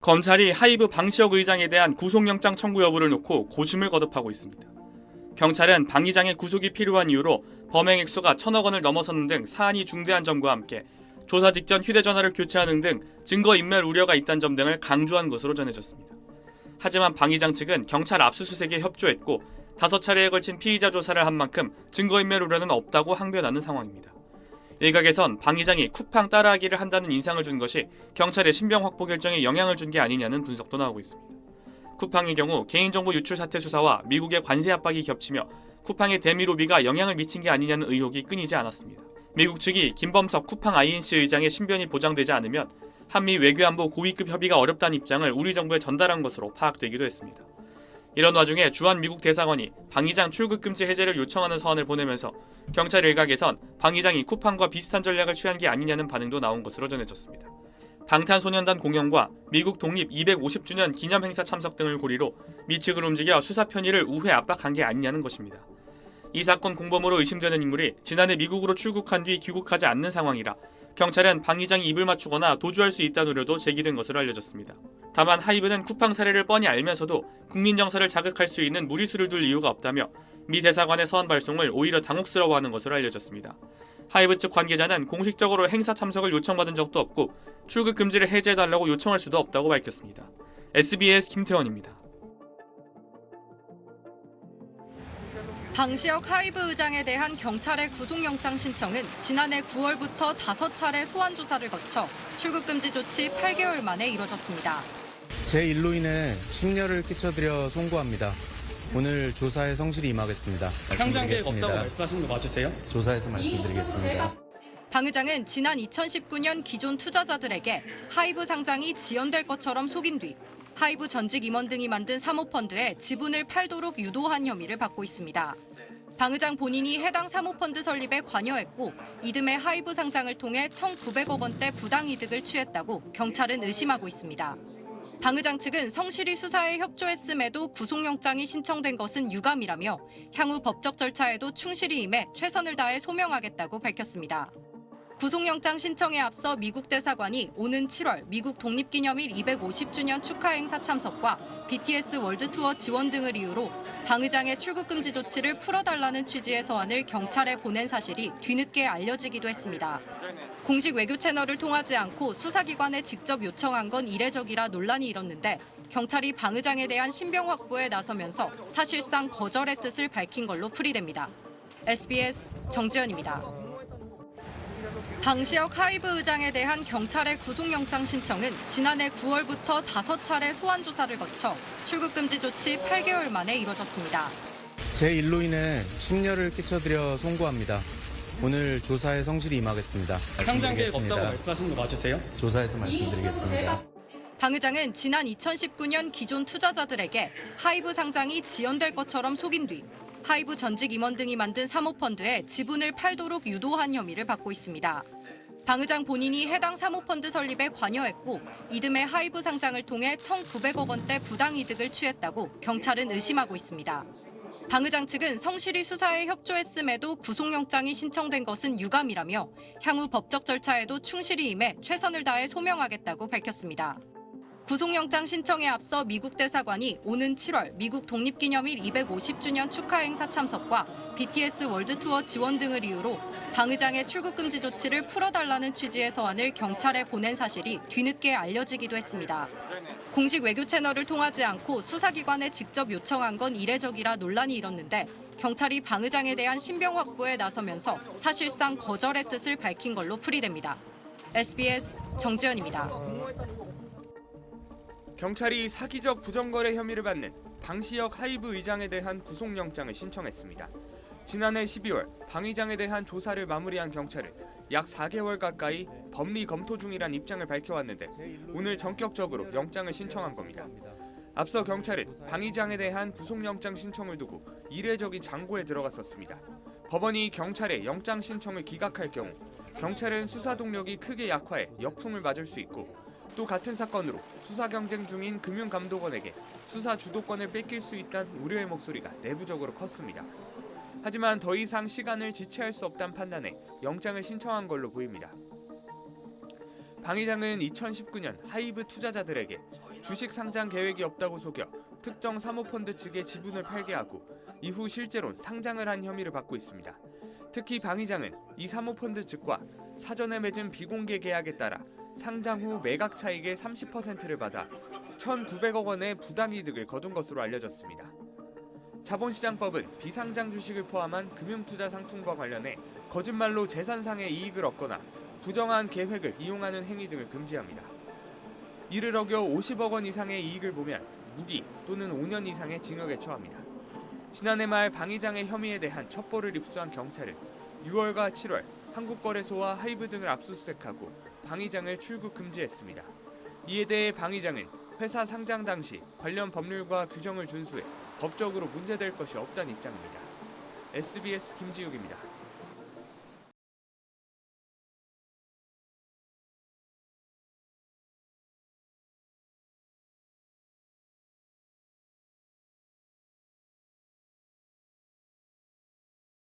검찰이 하이브 방시혁 의장에 대한 구속영장 청구 여부를 놓고 고심을 거듭하고 있습니다. 경찰은 방 의장의 구속이 필요한 이유로 범행 액수가 1,000억 원을 넘어서는 등 사안이 중대한 점과 함께 조사 직전 휴대전화를 교체하는 등 증거인멸 우려가 있다는 점 등을 강조한 것으로 전해졌습니다. 하지만 방 의장 측은 경찰 압수수색에 협조했고 5차례에 걸친 피의자 조사를 한 만큼 증거인멸 우려는 없다고 항변하는 상황입니다. 일각에선 방 의장이 쿠팡 따라하기를 한다는 인상을 준 것이 경찰의 신병 확보 결정에 영향을 준 게 아니냐는 분석도 나오고 있습니다. 쿠팡의 경우 개인정보 유출 사태 수사와 미국의 관세 압박이 겹치며 쿠팡의 대미 로비가 영향을 미친 게 아니냐는 의혹이 끊이지 않았습니다. 미국 측이 김범석 쿠팡 INC 의장의 신변이 보장되지 않으면 한미 외교안보 고위급 협의가 어렵다는 입장을 우리 정부에 전달한 것으로 파악되기도 했습니다. 이런 와중에 주한 미국 대사관이 방 의장 출국 금지 해제를 요청하는 서한을 보내면서 경찰 일각에선 방 의장이 쿠팡과 비슷한 전략을 취한 게 아니냐는 반응도 나온 것으로 전해졌습니다. 방탄소년단 공연과 미국 독립 250주년 기념 행사 참석 등을 고리로 미 측을 움직여 수사 편의를 우회 압박한 게 아니냐는 것입니다. 이 사건 공범으로 의심되는 인물이 지난해 미국으로 출국한 뒤 귀국하지 않는 상황이라 경찰은 방 의장이 입을 맞추거나 도주할 수 있다는 우려도 제기된 것으로 알려졌습니다. 다만 하이브는 쿠팡 사례를 뻔히 알면서도 국민 정서를 자극할 수 있는 무리수를 둘 이유가 없다며 미 대사관의 서한 발송을 오히려 당혹스러워하는 것으로 알려졌습니다. 하이브 측 관계자는 공식적으로 행사 참석을 요청받은 적도 없고 출국 금지를 해제해달라고 요청할 수도 없다고 밝혔습니다. SBS 김태원입니다. 방시혁 하이브 의장에 대한 경찰의 구속영장 신청은 지난해 9월부터 5차례 소환 조사를 거쳐 출국 금지 조치 8개월 만에 이뤄졌습니다. 제 일로 인해 심려를 끼쳐드려 송구합니다. 오늘 조사에 성실히 임하겠습니다. 상장 계획 없다고 말씀하신 거 맞으세요? 조사에서 말씀드리겠습니다. 방 의장은 지난 2019년 기존 투자자들에게 하이브 상장이 지연될 것처럼 속인 뒤 하이브 전직 임원 등이 만든 사모펀드에 지분을 팔도록 유도한 혐의를 받고 있습니다. 방 의장 본인이 해당 사모펀드 설립에 관여했고 이듬해 하이브 상장을 통해 1,900억 원대 부당이득을 취했다고 경찰은 의심하고 있습니다. 방 의장 측은 성실히 수사에 협조했음에도 구속영장이 신청된 것은 유감이라며 향후 법적 절차에도 충실히 임해 최선을 다해 소명하겠다고 밝혔습니다. 구속영장 신청에 앞서 미국 대사관이 오는 7월 미국 독립기념일 250주년 축하 행사 참석과 BTS 월드투어 지원 등을 이유로 방 의장의 출국금지 조치를 풀어달라는 취지의 서한을 경찰에 보낸 사실이 뒤늦게 알려지기도 했습니다. 공식 외교 채널을 통하지 않고 수사기관에 직접 요청한 건 이례적이라 논란이 일었는데 경찰이 방 의장에 대한 신병 확보에 나서면서 사실상 거절의 뜻을 밝힌 걸로 풀이됩니다. SBS 정지연입니다. 방시혁 하이브 의장에 대한 경찰의 구속영장 신청은 지난해 9월부터 5차례 소환 조사를 거쳐 출국 금지 조치 8개월 만에 이뤄졌습니다. 제 일로 인해 심려를 끼쳐드려 송구합니다. 오늘 조사에 성실히 임하겠습니다. 상장 계획 없다고 말씀하신 거 맞으세요? 조사에서 말씀드리겠습니다. 방 의장은 지난 2019년 기존 투자자들에게 하이브 상장이 지연될 것처럼 속인 뒤 하이브 전직 임원 등이 만든 사모펀드에 지분을 팔도록 유도한 혐의를 받고 있습니다. 방 의장 본인이 해당 사모펀드 설립에 관여했고 이듬해 하이브 상장을 통해 1,900억 원대 부당이득을 취했다고 경찰은 의심하고 있습니다. 방 의장 측은 성실히 수사에 협조했음에도 구속영장이 신청된 것은 유감이라며 향후 법적 절차에도 충실히 임해 최선을 다해 소명하겠다고 밝혔습니다. 구속영장 신청에 앞서 미국 대사관이 오는 7월 미국 독립기념일 250주년 축하 행사 참석과 BTS 월드투어 지원 등을 이유로 방 의장의 출국금지 조치를 풀어달라는 취지의 서한을 경찰에 보낸 사실이 뒤늦게 알려지기도 했습니다. 공식 외교 채널을 통하지 않고 수사기관에 직접 요청한 건 이례적이라 논란이 일었는데 경찰이 방 의장에 대한 신병 확보에 나서면서 사실상 거절의 뜻을 밝힌 걸로 풀이됩니다. SBS 정지연입니다. 경찰이 사기적 부정거래 혐의를 받는 방시혁 하이브 의장에 대한 구속영장을 신청했습니다. 지난해 12월 방 의장에 대한 조사를 마무리한 경찰은 약 4개월 가까이 법리 검토 중이란 입장을 밝혀왔는데 오늘 전격적으로 영장을 신청한 겁니다. 앞서 경찰은 방 의장에 대한 구속영장 신청을 두고 이례적인 장고에 들어갔었습니다. 법원이 경찰의 영장 신청을 기각할 경우 경찰은 수사 동력이 크게 약화해 역풍을 맞을 수 있고 또 같은 사건으로 수사 경쟁 중인 금융감독원에게 수사 주도권을 뺏길 수 있다는 우려의 목소리가 내부적으로 컸습니다. 하지만 더 이상 시간을 지체할 수 없다는 판단에 영장을 신청한 걸로 보입니다. 방 의장은 2019년 하이브 투자자들에게 주식 상장 계획이 없다고 속여 특정 사모펀드 측에 지분을 팔게 하고 이후 실제론 상장을 한 혐의를 받고 있습니다. 특히 방 이장은 이 사모펀드 측과 사전에 맺은 비공개 계약에 따라 상장 후 매각 차익의 30%를 받아 1,900억 원의 부당이득을 거둔 것으로 알려졌습니다. 자본시장법은 비상장 주식을 포함한 금융투자 상품과 관련해 거짓말로 재산상의 이익을 얻거나 부정한 계획을 이용하는 행위 등을 금지합니다. 이를 어겨 50억 원 이상의 이익을 보면 무기 또는 5년 이상의 징역에 처합니다. 지난해 말 방 이장의 혐의에 대한 첩보를 입수한 경찰은 6월과 7월 한국거래소와 하이브 등을 압수수색하고 방 이장을 출국 금지했습니다. 이에 대해 방 이장은 회사 상장 당시 관련 법률과 규정을 준수해 법적으로 문제될 것이 없다는 입장입니다. SBS 김지욱입니다.